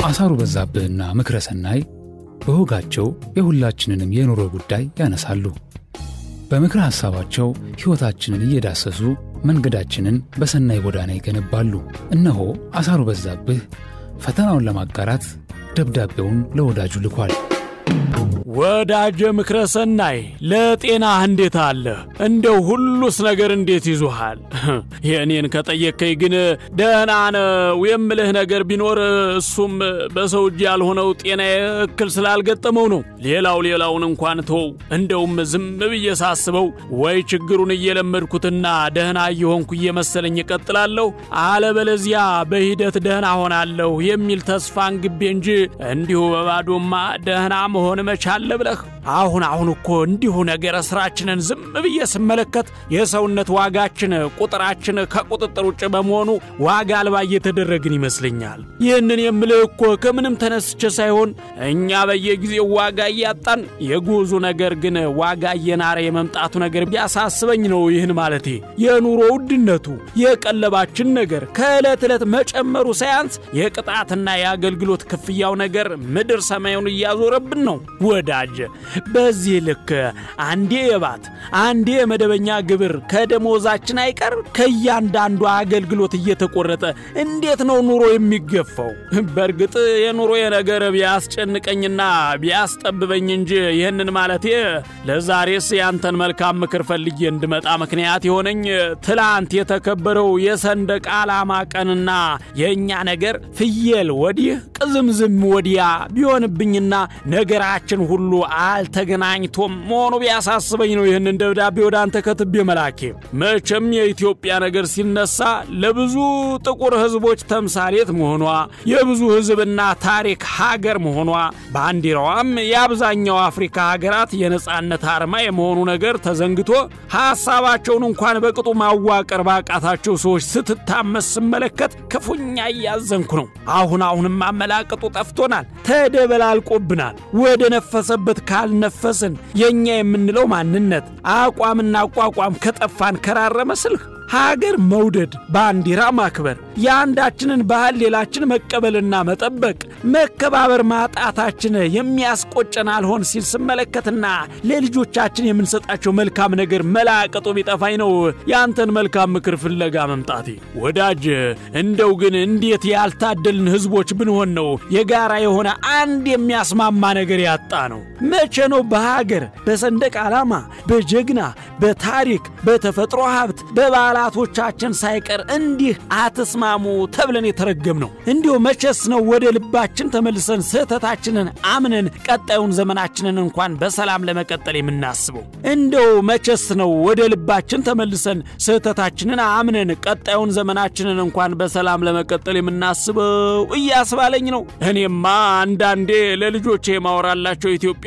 አሳሩ በዛብህና ምክረሰናይ በሆጋቸው የሁላችንንም የኑሮ ጉዳይ ያነሳሉ። በምክረ ሐሳባቸው ሕይወታችንን እየዳሰሱ መንገዳችንን በሰናይ ጎዳና ይገነባሉ። እነሆ አሳሩ በዛብህ ፈተናውን ለማጋራት ደብዳቤውን ለወዳጁ ልኳል። ወዳጀ ምክረሰናይ ለጤናህ እንዴት አለ? እንደው ሁሉስ ነገር እንዴት ይዙሃል? የኔን ከጠየከኝ ግን ደህና ነው የምልህ ነገር ቢኖር እሱም በሰው እጅ ያልሆነው ጤናዬ እክል ስላልገጠመው ነው። ሌላውን እንኳን ተው። እንደውም ዝም ብዬ ሳስበው ወይ ችግሩን እየለመድኩትና ደህና እየሆንኩ እየመሰለኝ እቀጥላለሁ፣ አለበለዚያ በሂደት ደህና ሆናለሁ የሚል ተስፋን ግቤ እንጂ እንዲሁ በባዶማ ደህና መሆን መቻል ለብለህ አሁን እኮ እንዲሁ ነገር ስራችንን ዝም ብዬ ስመለከት የሰውነት ዋጋችን ቁጥራችን ከቁጥጥር ውጭ በመሆኑ ዋጋ አልባ እየተደረግን ይመስለኛል። ይህንን የምልህ እኮ ከምንም ተነስቼ ሳይሆን እኛ በየጊዜው ዋጋ እያጣን የጉዙ ነገር ግን ዋጋ እየናረ የመምጣቱ ነገር ቢያሳስበኝ ነው። ይህን ማለቴ የኑሮ ውድነቱ የቀለባችን ነገር ከዕለት ዕለት መጨመሩ ሳያንስ የቅጣትና የአገልግሎት ክፍያው ነገር ምድር ሰማዩን እያዞረብን ነው። ወዳጅ በዚህ ልክ አንዴ የባት አንዴ መደበኛ ግብር ከደሞዛችን አይቀር ከያንዳንዱ አገልግሎት እየተቆረጠ እንዴት ነው ኑሮ የሚገፋው? በርግጥ የኑሮ የነገር ቢያስጨንቀኝና ቢያስጠብበኝ እንጂ ይህንን ማለቴ ለዛሬስ ያንተን መልካም ምክር ፈልጌ እንድመጣ ምክንያት የሆነኝ ትላንት የተከበረው የሰንደቅ ዓላማ ቀንና የኛ ነገር ፍየል ወዲህ ቅዝምዝም ወዲያ ቢሆንብኝና ነገራችን ሁሉ አልተገናኝቶም መሆኑ ቢያሳስበኝ ነው ይህንን ደብዳቤ ወደ አንተ ከትቤ መላኬ። መቼም የኢትዮጵያ ነገር ሲነሳ ለብዙ ጥቁር ህዝቦች ተምሳሌት መሆኗ የብዙ ህዝብና ታሪክ ሀገር መሆኗ ባንዲራዋም የአብዛኛው አፍሪካ ሀገራት የነጻነት አርማ የመሆኑ ነገር ተዘንግቶ ሐሳባቸውን እንኳን በቅጡ ማዋቀር ባቃታቸው ሰዎች ስትታመስ ስመለከት ክፉኛ ያዘንኩ ነው። አሁንም አመላቀጡ ጠፍቶናል፣ ተደበላልቆብናል። ወደ ነፈሰበት ካልነፈስን የኛ የምንለው ማንነት አቋምና አቋቋም ከጠፋን ከራረመ ስልህ ሀገር መውደድ ባንዲራ ማክበር ያንዳችንን ባህል ሌላችን መቀበልና መጠበቅ መከባበር ማጣታችን የሚያስቆጨን አልሆን ሲል ስመለከትና ለልጆቻችን የምንሰጣቸው መልካም ነገር መላቀጡ ቢጠፋኝ ነው ያንተን መልካም ምክር ፍለጋ መምጣቴ። ወዳጅ እንደው ግን እንዴት ያልታደልን ህዝቦች ብንሆን ነው የጋራ የሆነ አንድ የሚያስማማ ነገር ያጣ ነው? መቼ ነው በሀገር በሰንደቅ ዓላማ በጀግና በታሪክ በተፈጥሮ ሀብት በባላቶቻችን ሳይቀር እንዲህ አትስማሙ ተብለን የተረገም ነው? እንዲሁ መቼስ ነው ወደ ልባችን ተመልሰን ስህተታችንን አምነን ቀጣዩን ዘመናችንን እንኳን በሰላም ለመቀጠል የምናስበው? እንደው መቼስ ነው ወደ ልባችን ተመልሰን ስህተታችንን አምነን ቀጣዩን ዘመናችንን እንኳን በሰላም ለመቀጠል የምናስበው እያስባለኝ ነው። እኔማ አንዳንዴ ለልጆቼ ማወራላቸው ኢትዮጵያዊነት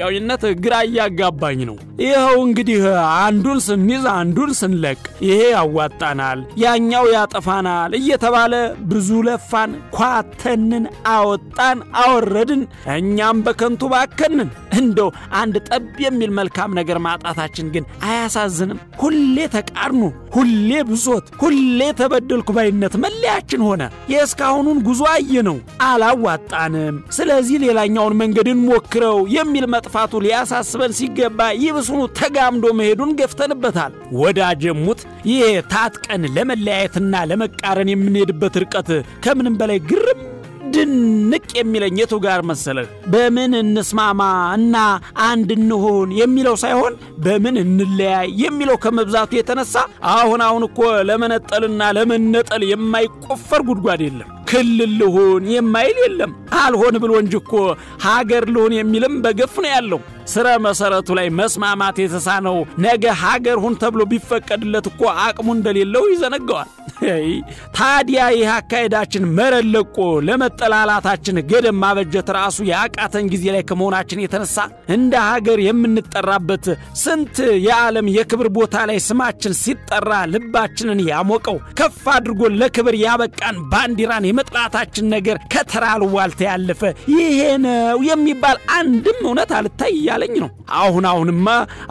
ግራ ያጋባኝ ነው። ይሄው እንግዲህ አንዱን ስንይዝ አንዱን ስንለቅ ይሄ ያዋጣናል ያኛው ያጠፋናል እየተባለ ብዙ ለፋን ኳተንን አወጣን አወረድን እኛም በከንቱ ባከንን። እንደው አንድ ጠብ የሚል መልካም ነገር ማጣታችን ግን አያሳዝንም? ሁሌ ተቃርኑ ሁሌ ብሶት ሁሌ ተበደልኩ ባይነት መለያችን ሆነ። የእስካሁኑን ጉዞ አየነው አላዋጣንም፣ ስለዚህ ሌላኛውን መንገድን ሞክረው የሚል መጥፋቱ ሊያሳስበን ሲገባ ይብሱኑ ተጋምዶ መሄዱን ገፍተንበታል። ወዳጀሙት ይሄ ታጥቀን ለመለያየትና ለመቃረን የምንሄድበት ርቀት ከምንም በላይ ግርም ድንቅ የሚለኝ የቱ ጋር መሰለህ? በምን እንስማማ እና አንድ እንሆን የሚለው ሳይሆን በምን እንለያይ የሚለው ከመብዛቱ የተነሳ አሁን እኮ ለመነጠልና ለመነጠል የማይቆፈር ጉድጓድ የለም። ክልል ልሁን የማይል የለም። አልሆን ብሎ እንጂ እኮ ሀገር ልሁን የሚልም በገፍ ነው ያለው። ስረ መሰረቱ ላይ መስማማት የተሳነው ነገ ሀገር ሁን ተብሎ ቢፈቀድለት እኮ አቅሙ እንደሌለው ይዘነጋዋል። ታዲያ ይህ አካሄዳችን መረለቆ ለመጠላላታችን ገደም ማበጀት ራሱ ያቃተን ጊዜ ላይ ከመሆናችን የተነሳ እንደ ሀገር የምንጠራበት ስንት የዓለም የክብር ቦታ ላይ ስማችን ሲጠራ ልባችንን ያሞቀው ከፍ አድርጎ ለክብር ያበቃን ባንዲራን የመጥላታችን ነገር ከተራልዋልተ ያለፈ ይሄ ነው የሚባል አንድም እውነት አልታይ ያለኝ ነው። አሁንማ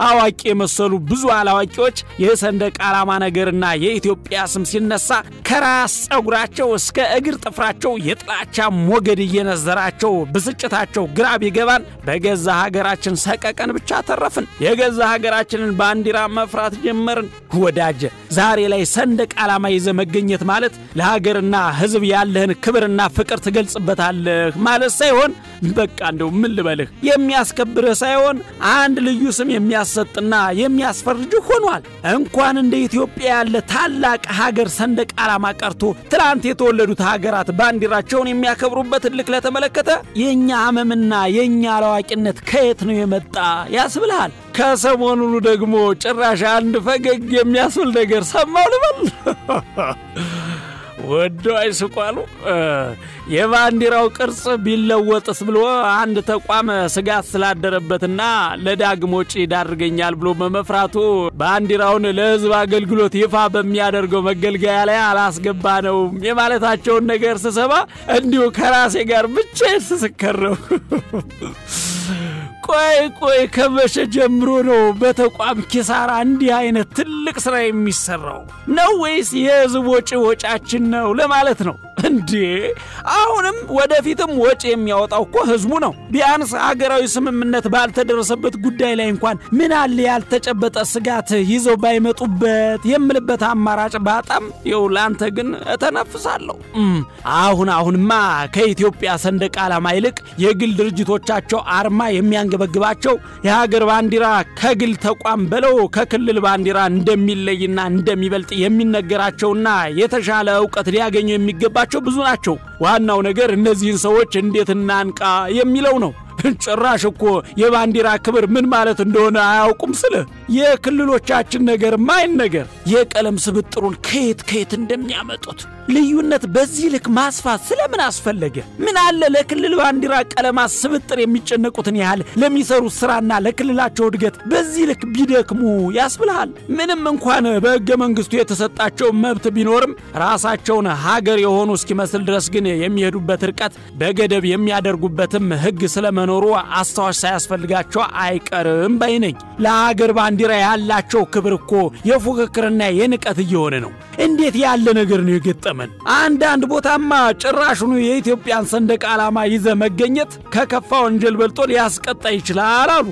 አዋቂ የመሰሉ ብዙ አላዋቂዎች የሰንደቅ ዓላማ ነገርና የኢትዮጵያ ስም ሲነሳ የተነሳ ከራስ ጸጉራቸው እስከ እግር ጥፍራቸው የጥላቻ ሞገድ እየነዘራቸው ብስጭታቸው ግራ ቢገባን በገዛ ሀገራችን ሰቀቀን ብቻ ተረፍን። የገዛ ሀገራችንን ባንዲራ መፍራት ጀመርን። ወዳጄ ዛሬ ላይ ሰንደቅ ዓላማ ይዘህ መገኘት ማለት ለሀገርና ሕዝብ ያለህን ክብርና ፍቅር ትገልጽበታለህ ማለት ሳይሆን በቃ እንደው ምን ልበልህ የሚያስከብርህ ሳይሆን አንድ ልዩ ስም የሚያሰጥና የሚያስፈርጅ ሆኗል። እንኳን እንደ ኢትዮጵያ ያለ ታላቅ ሀገር ሰንደቅ ዓላማ ቀርቶ ትላንት የተወለዱት ሀገራት ባንዲራቸውን የሚያከብሩበት ልክ ለተመለከተ የኛ አመምና የኛ አላዋቂነት ከየት ነው የመጣ ያስብልሃል። ከሰሞኑ ደግሞ ጭራሽ አንድ ፈገግ የሚያስብል ነገር ሰማው ልበል። ወዶ አይስቋሉ የባንዲራው ቅርጽ ቢለወጥስ ብሎ አንድ ተቋም ስጋት ስላደረበትና ለዳግም ወጪ ዳርገኛል ብሎ በመፍራቱ ባንዲራውን ለሕዝብ አገልግሎት ይፋ በሚያደርገው መገልገያ ላይ አላስገባ ነው የማለታቸውን ነገር ስሰማ እንዲሁ ከራሴ ጋር ብቻ ስስከረው ቆይ ከመቼ ጀምሮ ነው በተቋም ኪሳራ እንዲህ አይነት ትልቅ ስራ የሚሰራው ነው ወይስ የሕዝብ ወጪያችን ነው ለማለት ነው እንዴ? አሁንም ወደፊትም ወጪ የሚያወጣው እኮ ሕዝቡ ነው። ቢያንስ ሀገራዊ ስምምነት ባልተደረሰበት ጉዳይ ላይ እንኳን ምን አለ ያልተጨበጠ ስጋት ይዘው ባይመጡበት የምልበት አማራጭ ባጣም ላንተ ግን ተነፍሳለሁ። አሁንማ ከኢትዮጵያ ሰንደቅ ዓላማ ይልቅ የግል ድርጅቶቻቸው አርማ የሚያንገበግባቸው የሀገር ባንዲራ ከግል ተቋም በለው ከክልል ባንዲራ እንደሚለይና እንደሚበልጥ የሚነገራቸውና የተሻለ ዕውቀት ሊያገኙ የሚገባቸው ብዙ ናቸው። ዋናው ነገር እነዚህን ሰዎች እንዴት እናንቃ የሚለው ነው። ጭራሽ እኮ የባንዲራ ክብር ምን ማለት እንደሆነ አያውቁም። ስለ የክልሎቻችን ነገር ማይን ነገር የቀለም ስብጥሩን ከየት እንደሚያመጡት ልዩነት በዚህ ልክ ማስፋት ስለምን አስፈለገ? ምን አለ ለክልል ባንዲራ ቀለማት ስብጥር የሚጨነቁትን ያህል ለሚሰሩት ስራና ለክልላቸው እድገት በዚህ ልክ ቢደክሙ ያስብልሃል። ምንም እንኳን በሕገ መንግስቱ የተሰጣቸው መብት ቢኖርም ራሳቸውን ሀገር የሆኑ እስኪመስል ድረስ ግን የሚሄዱበት ርቀት በገደብ የሚያደርጉበትም ሕግ ስለመኖሩ አስተዋሽ ሳያስፈልጋቸው አይቀርም ባይነኝ። ለሀገር ባንዲራ ያላቸው ክብር እኮ የፉክክርና የንቀት እየሆነ ነው። እንዴት ያለ ነገር ነው የገጠመን? አንዳንድ ቦታማ ጭራሹኑ የኢትዮጵያን ሰንደቅ ዓላማ ይዘ መገኘት ከከፋ ወንጀል በልጦ ሊያስቀጣ ይችላል አሉ።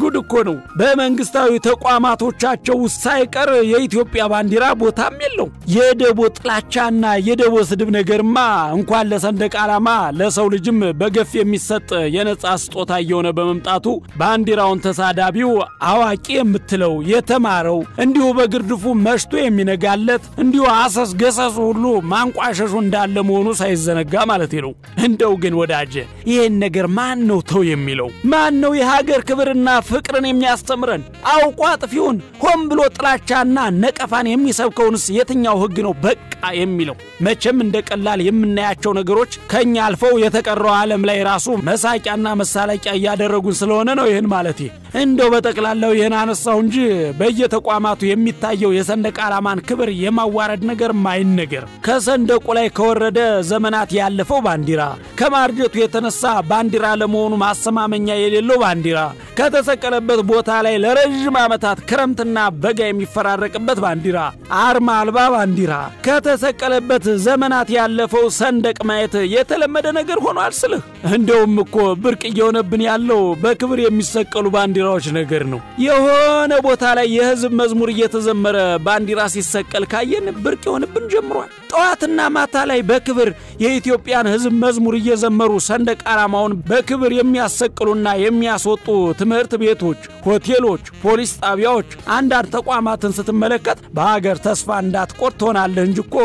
ጉድ እኮ ነው። በመንግስታዊ ተቋማቶቻቸው ውስጥ ሳይቀር የኢትዮጵያ ባንዲራ ቦታም የለው። የደቦ ጥላቻና የደቦ ስድብ ነገርማ እንኳን ለሰንደቅ ዓላማ ለሰው ልጅም በገፍ የሚሰጥ የነጻ ስጦታ እየሆነ በመምጣቱ ባንዲራውን ተሳዳቢው አዋቂ የምትለው የተማረው እንዲሁ በግርድፉ መሽቶ የሚነጋለት እንዲሁ አሰስ ገሰሱ ሁሉ ማንቋሸሹ እንዳለ መሆኑ ሳይዘነጋ ማለት ነው። እንደው ግን ወዳጄ ይሄን ነገር ማን ነው ተው የሚለው? ማን ነው የሀገር ክብርና ፍቅርን የሚያስተምረን? አውቆ አጥፊውን ሆን ብሎ ጥላቻና ነቀፋን የሚሰብከውንስ የትኛው ሕግ ነው በቃ የሚለው? መቼም እንደቀላል የምናያቸው ነገሮች ከኛ አልፈው የተቀረው ዓለም ላይ ራሱ መሳቂያና መሳለቂያ ያደረጉን ስለሆነ ነው ይሄን ማለት። እንደው በተቀላላው ይሄን አነሳው እንጂ በየተቋማቱ የሚታየው የሰንደቅ ዓላማን ክብር የማዋረድ ነገር ማይን ነገር ከሰንደቁ ላይ ከወረደ ዘመናት ያለፈው ባንዲራ ከማርጀቱ የተነሳ ባንዲራ ለመሆኑ ማሰማመኛ የሌለው ባንዲራ ከተሰቀለበት ቦታ ላይ ለረጅም ዓመታት ክረምትና በጋ የሚፈራረቅበት ባንዲራ አርማ አልባ ባንዲራ ከተሰቀለበት ዘመናት ያለፈው ሰንደቅ ማየት የተለመደ ነገር ሆኗል ስልህ። እንደውም እኮ ብርቅ እየሆነብን ያለው በክብር የሚሰቀሉ ባንዲራዎች ነገር ነው። የሆነ ቦታ ላይ የሕዝብ መዝሙር እየተዘመረ ባንዲራ ሲሰቀል ካየን ብርቅ ይሆንብን ጀምሯል። ጠዋትና ማታ ላይ በክብር የኢትዮጵያን ሕዝብ መዝሙር እየዘመሩ ሰንደቅ ዓላማውን በክብር የሚያሰቅሉና የሚያስወጡ ትምህርት ቤቶች፣ ሆቴሎች፣ ፖሊስ ጣቢያዎች፣ አንዳንድ ተቋማትን ስትመለከት በሀገር ተስፋ እንዳትቆርጥ ትሆናለህ እንጂ እኮ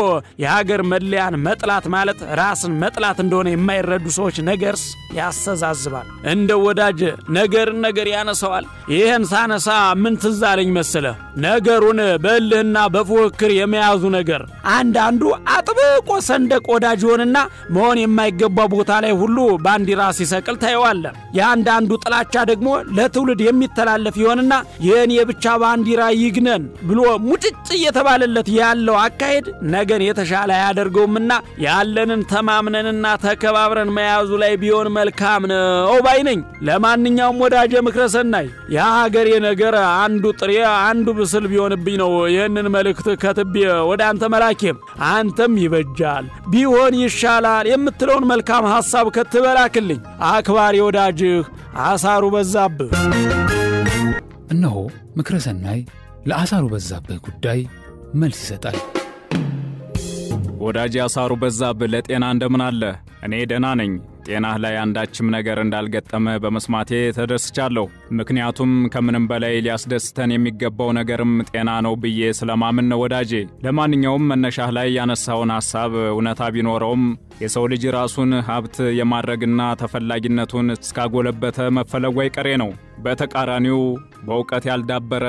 የሀገር መለያን መጥላት ማለት ራስን መጥላት እንደሆነ የማይረዱ ሰዎች ነገርስ ያስተዛዝባል። እንደ ወዳጅ ነገር ያነሳዋል። ይሄን ሳነሳ ምን ትዝ አለኝ መሰለህ? ነገሩን በእልህና በፉክክር የመያዙ ነገር አንዳንዱ አጥብቆ ሰንደቅ ወዳጅ ሆነና መሆን የማይገባ ቦታ ላይ ሁሉ ባንዲራ ሲሰቅል ታየዋለህ። ያንዳንዱ ጥላቻ ደግሞ ለትውልድ ለትውልድ የሚተላለፍ ይሆንና የኔ ብቻ ባንዲራ ይግነን ብሎ ሙጭጭ እየተባለለት ያለው አካሄድ ነገን የተሻለ ያደርገውምና ያለንን ተማምነንና ተከባብረን መያዙ ላይ ቢሆን መልካም ነው ባይ ነኝ። ለማንኛውም ወዳጄ ምክረሰናይ የሀገሬ ነገር አንዱ ጥሬ አንዱ ብስል ቢሆንብኝ ነው ይህንን መልእክት ከትቤ ወደ አንተ መላኬም። አንተም ይበጃል ቢሆን ይሻላል የምትለውን መልካም ሐሳብ ከተበላክልኝ አክባሪ ወዳጅህ አሳሩ በዛብህ። እነሆ ምክረሰናይ ለአሳሩ በዛብህ ጉዳይ መልስ ይሰጣል። ወዳጄ አሳሩ በዛብህ ለጤና እንደምን አለ? እኔ ደህና ነኝ። ጤናህ ላይ አንዳችም ነገር እንዳልገጠመ በመስማቴ ተደስቻለሁ። ምክንያቱም ከምንም በላይ ሊያስደስተን የሚገባው ነገርም ጤና ነው ብዬ ስለማምን ነው ወዳጄ። ለማንኛውም መነሻህ ላይ ያነሳውን ሐሳብ እውነታ ቢኖረውም የሰው ልጅ ራሱን ሀብት የማድረግና ተፈላጊነቱን እስካጎለበተ መፈለጉ አይቀሬ ነው። በተቃራኒው በእውቀት ያልዳበረ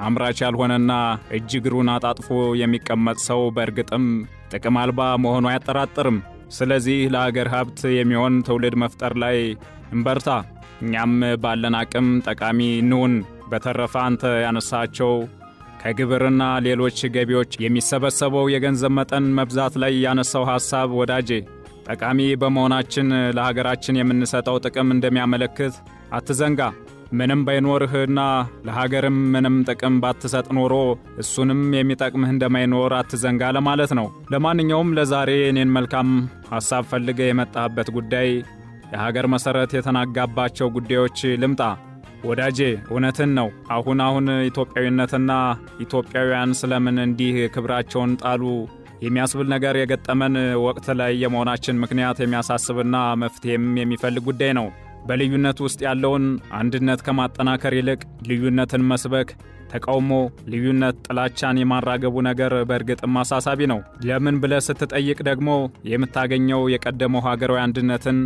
አምራች ያልሆነና እጅ እግሩን አጣጥፎ የሚቀመጥ ሰው በእርግጥም ጥቅም አልባ መሆኑ አያጠራጥርም። ስለዚህ ለሀገር ሀብት የሚሆን ትውልድ መፍጠር ላይ እንበርታ። እኛም ባለን አቅም ጠቃሚ እንሁን። በተረፈ አንተ ያነሳቸው ከግብርና ሌሎች ገቢዎች የሚሰበሰበው የገንዘብ መጠን መብዛት ላይ ያነሳው ሐሳብ ወዳጄ ጠቃሚ በመሆናችን ለሀገራችን የምንሰጠው ጥቅም እንደሚያመለክት አትዘንጋ። ምንም ባይኖርህና ለሀገርም ምንም ጥቅም ባትሰጥ ኖሮ እሱንም የሚጠቅምህ እንደማይኖር አትዘንጋ ለማለት ነው። ለማንኛውም ለዛሬ እኔን መልካም ሐሳብ ፈልገ የመጣበት ጉዳይ የሀገር መሰረት የተናጋባቸው ጉዳዮች ልምጣ። ወዳጄ እውነትን ነው። አሁን ኢትዮጵያዊነትና ኢትዮጵያውያን ስለምን እንዲህ ክብራቸውን ጣሉ የሚያስብል ነገር የገጠመን ወቅት ላይ የመሆናችን ምክንያት የሚያሳስብና መፍትሄም የሚፈልግ ጉዳይ ነው። በልዩነት ውስጥ ያለውን አንድነት ከማጠናከር ይልቅ ልዩነትን መስበክ፣ ተቃውሞ፣ ልዩነት፣ ጥላቻን የማራገቡ ነገር በእርግጥም አሳሳቢ ነው። ለምን ብለህ ስትጠይቅ ደግሞ የምታገኘው የቀደመው ሀገራዊ አንድነትን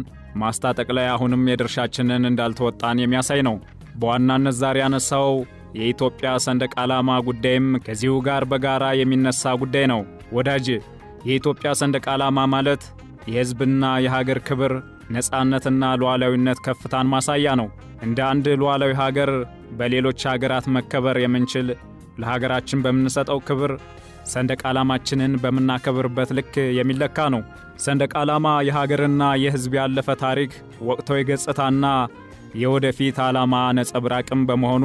ማስታጠቅ ላይ አሁንም የድርሻችንን እንዳልተወጣን የሚያሳይ ነው። በዋናነት ዛሬ ያነሳው የኢትዮጵያ ሰንደቅ ዓላማ ጉዳይም ከዚሁ ጋር በጋራ የሚነሳ ጉዳይ ነው። ወዳጅ የኢትዮጵያ ሰንደቅ ዓላማ ማለት የሕዝብና የሀገር ክብር ነፃነትና ሉዓላዊነት ከፍታን ማሳያ ነው። እንደ አንድ ሉዓላዊ ሀገር በሌሎች ሀገራት መከበር የምንችል ለሀገራችን በምንሰጠው ክብር ሰንደቅ ዓላማችንን በመናከብርበት ልክ የሚለካ ነው። ሰንደቅ ዓላማ የሀገርና የሕዝብ ያለፈ ታሪክ፣ ወቅታዊ ገጽታና የወደፊት ዓላማ ነጸብራቅም በመሆኑ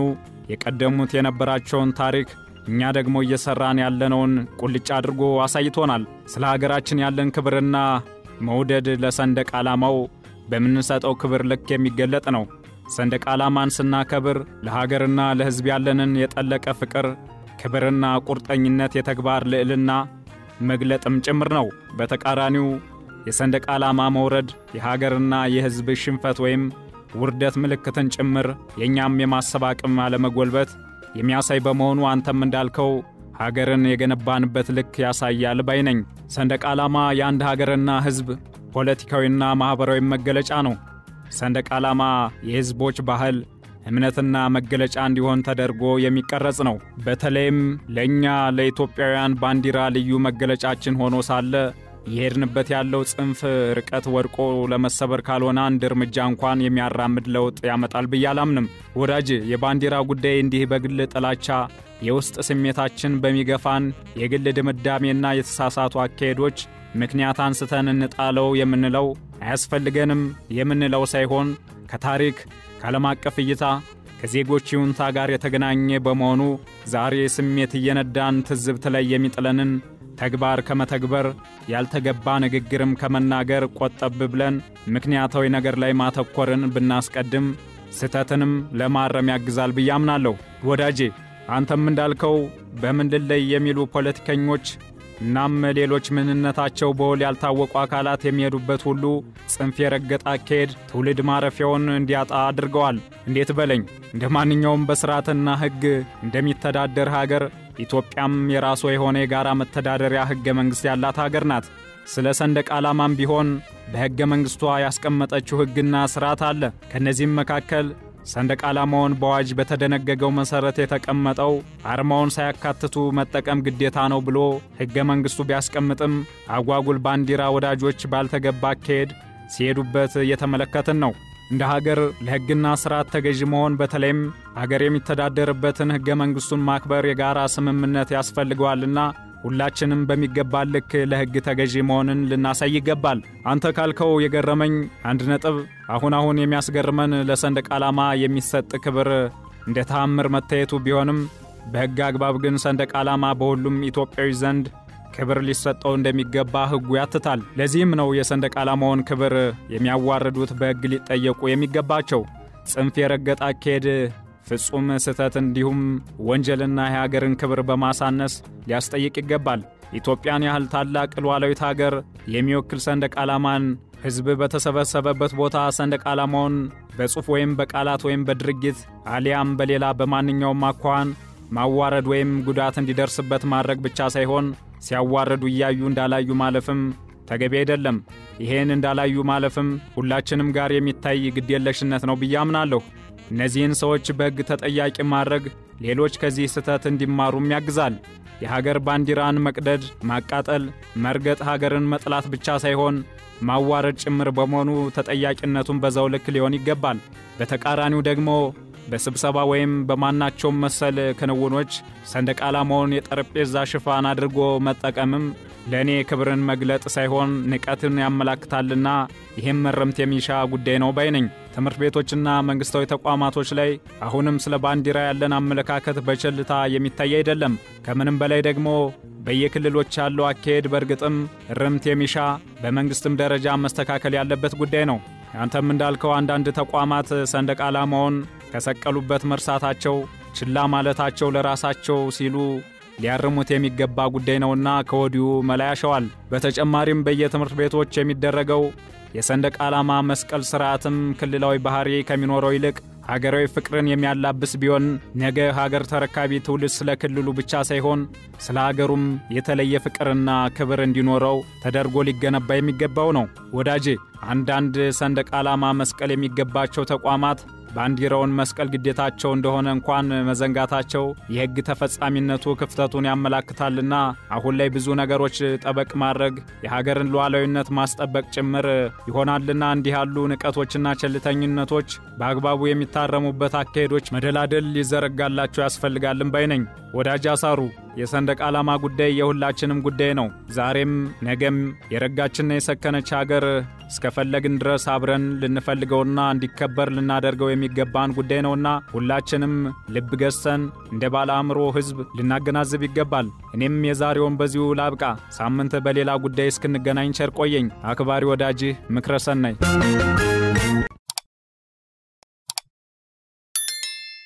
የቀደሙት የነበራቸውን ታሪክ እኛ ደግሞ እየሰራን ያለነውን ቁልጭ አድርጎ አሳይቶናል። ስለ ሀገራችን ያለን ክብርና መውደድ ለሰንደቅ ዓላማው በምንሰጠው ክብር ልክ የሚገለጥ ነው። ሰንደቅ ዓላማን ስናከብር ለሀገርና ለሕዝብ ያለንን የጠለቀ ፍቅር፣ ክብርና ቁርጠኝነት የተግባር ልዕልና መግለጥም ጭምር ነው። በተቃራኒው የሰንደቅ ዓላማ መውረድ የሀገርና የሕዝብ ሽንፈት ወይም ውርደት ምልክትን ጭምር የኛም የማሰብ አቅም አለመጎልበት የሚያሳይ በመሆኑ አንተም እንዳልከው ሀገርን የገነባንበት ልክ ያሳያል ባይነኝ። ሰንደቅ ዓላማ የአንድ ሀገርና ሕዝብ ፖለቲካዊና ማህበራዊ መገለጫ ነው። ሰንደቅ ዓላማ የሕዝቦች ባህል፣ እምነትና መገለጫ እንዲሆን ተደርጎ የሚቀረጽ ነው። በተለይም ለኛ ለኢትዮጵያውያን ባንዲራ ልዩ መገለጫችን ሆኖ ሳለ የሄድንበት ያለው ጽንፍ ርቀት ወድቆ ለመሰበር ካልሆነ አንድ እርምጃ እንኳን የሚያራምድ ለውጥ ያመጣል ብዬ አላምንም። ወዳጅ የባንዲራ ጉዳይ እንዲህ በግል ጥላቻ የውስጥ ስሜታችን በሚገፋን የግል ድምዳሜና የተሳሳቱ አካሄዶች ምክንያት አንስተን እንጣለው የምንለው አያስፈልገንም የምንለው ሳይሆን ከታሪክ ከዓለም አቀፍ እይታ ከዜጎች ይሁንታ ጋር የተገናኘ በመሆኑ ዛሬ ስሜት እየነዳን ትዝብት ላይ የሚጥለንን ተግባር ከመተግበር ያልተገባ ንግግርም ከመናገር ቆጠብ ብለን ምክንያታዊ ነገር ላይ ማተኮርን ብናስቀድም ስተትንም ለማረም ያግዛል ብዬ አምናለሁ። ወዳጄ አንተም እንዳልከው በምን ልለይ የሚሉ ፖለቲከኞች እናም ሌሎች ምንነታቸው በውል ያልታወቁ አካላት የሚሄዱበት ሁሉ ጽንፍ የረገጠ አካሄድ ትውልድ ማረፊያውን እንዲያጣ አድርገዋል። እንዴት በለኝ። እንደማንኛውም በሥርዓትና ሕግ እንደሚተዳደር ሀገር ኢትዮጵያም የራሷ የሆነ የጋራ መተዳደሪያ ሕገ መንግሥት ያላት ሀገር ናት። ስለ ሰንደቅ ዓላማም ቢሆን በሕገ መንግሥቷ ያስቀመጠችው ሕግና ሥርዓት አለ። ከነዚህም መካከል ሰንደቅ ዓላማውን በአዋጅ በተደነገገው መሰረት የተቀመጠው አርማውን ሳያካትቱ መጠቀም ግዴታ ነው ብሎ ሕገ መንግሥቱ ቢያስቀምጥም አጓጉል ባንዲራ ወዳጆች ባልተገባ አካሄድ ሲሄዱበት እየተመለከትን ነው። እንደ ሀገር ለሕግና ሥርዓት ተገዥ መሆን በተለይም ሀገር የሚተዳደርበትን ሕገ መንግሥቱን ማክበር የጋራ ስምምነት ያስፈልገዋልና ሁላችንም በሚገባ ልክ ለሕግ ተገዥ መሆንን ልናሳይ ይገባል። አንተ ካልከው የገረመኝ አንድ ነጥብ አሁን የሚያስገርመን ለሰንደቅ ዓላማ የሚሰጥ ክብር እንደ ተአምር መታየቱ ቢሆንም በሕግ አግባብ ግን ሰንደቅ ዓላማ በሁሉም ኢትዮጵያዊ ዘንድ ክብር ሊሰጠው እንደሚገባ ሕጉ ያትታል። ለዚህም ነው የሰንደቅ ዓላማውን ክብር የሚያዋርዱት በሕግ ሊጠየቁ የሚገባቸው። ጽንፍ የረገጠ አካሄድ ፍጹም ስህተት እንዲሁም ወንጀልና የሀገርን ክብር በማሳነስ ሊያስጠይቅ ይገባል። ኢትዮጵያን ያህል ታላቅ ሉዓላዊት ሀገር የሚወክል ሰንደቅ ዓላማን ሕዝብ በተሰበሰበበት ቦታ ሰንደቅ ዓላማውን በጽሑፍ ወይም በቃላት ወይም በድርጊት አሊያም በሌላ በማንኛውም አኳኋን ማዋረድ ወይም ጉዳት እንዲደርስበት ማድረግ ብቻ ሳይሆን ሲያዋረዱ እያዩ እንዳላዩ ማለፍም ተገቢ አይደለም። ይሄን እንዳላዩ ማለፍም ሁላችንም ጋር የሚታይ ግዴለሽነት ነው ብዬ አምናለሁ። እነዚህን ሰዎች በሕግ ተጠያቂ ማድረግ ሌሎች ከዚህ ስህተት እንዲማሩም ያግዛል። የሀገር ባንዲራን መቅደድ፣ ማቃጠል፣ መርገጥ ሀገርን መጥላት ብቻ ሳይሆን ማዋረድ ጭምር በመሆኑ ተጠያቂነቱን በዛው ልክ ሊሆን ይገባል። በተቃራኒው ደግሞ በስብሰባ ወይም በማናቸውም መሰል ክንውኖች ሰንደቅ ዓላማውን የጠረጴዛ ሽፋን አድርጎ መጠቀምም ለእኔ ክብርን መግለጥ ሳይሆን ንቀትን ያመላክታልና ይህም መረምት የሚሻ ጉዳይ ነው ባይ ነኝ። ትምህርት ቤቶችና መንግሥታዊ ተቋማቶች ላይ አሁንም ስለ ባንዲራ ያለን አመለካከት በቸልታ የሚታይ አይደለም። ከምንም በላይ ደግሞ በየክልሎች ያለው አካሄድ በእርግጥም ርምት የሚሻ በመንግሥትም ደረጃ መስተካከል ያለበት ጉዳይ ነው። አንተም እንዳልከው አንዳንድ ተቋማት ሰንደቅ ዓላማውን ከሰቀሉበት መርሳታቸው፣ ችላ ማለታቸው ለራሳቸው ሲሉ ሊያርሙት የሚገባ ጉዳይ ነውና ከወዲሁ መላ ያሸዋል። በተጨማሪም በየትምህርት ቤቶች የሚደረገው የሰንደቅ ዓላማ መስቀል ሥርዓትም ክልላዊ ባህሪ ከሚኖረው ይልቅ ሀገራዊ ፍቅርን የሚያላብስ ቢሆን ነገ ሀገር ተረካቢ ትውልድ ስለ ክልሉ ብቻ ሳይሆን ስለ ሀገሩም የተለየ ፍቅርና ክብር እንዲኖረው ተደርጎ ሊገነባ የሚገባው ነው። ወዳጄ አንዳንድ ሰንደቅ ዓላማ መስቀል የሚገባቸው ተቋማት ባንዲራውን መስቀል ግዴታቸው እንደሆነ እንኳን መዘንጋታቸው የሕግ ተፈጻሚነቱ ክፍተቱን ያመላክታልና አሁን ላይ ብዙ ነገሮች ጠበቅ ማድረግ የሀገርን ሉዓላዊነት ማስጠበቅ ጭምር ይሆናልና እንዲህ ያሉ ንቀቶችና ቸልተኝነቶች በአግባቡ የሚታረሙበት አካሄዶች መደላደል ሊዘረጋላቸው ያስፈልጋልን ባይ ነኝ። ወዳጅ አሳሩ የሰንደቅ ዓላማ ጉዳይ የሁላችንም ጉዳይ ነው። ዛሬም ነገም የረጋችና የሰከነች ሀገር እስከፈለግን ድረስ አብረን ልንፈልገውና እንዲከበር ልናደርገው የሚገባን ጉዳይ ነውና ሁላችንም ልብ ገዝተን እንደ ባለ አእምሮ ሕዝብ ልናገናዝብ ይገባል። እኔም የዛሬውን በዚሁ ላብቃ። ሳምንት በሌላ ጉዳይ እስክንገናኝ ቸር ቆየኝ። አክባሪ ወዳጅህ ምክረ ሰናይ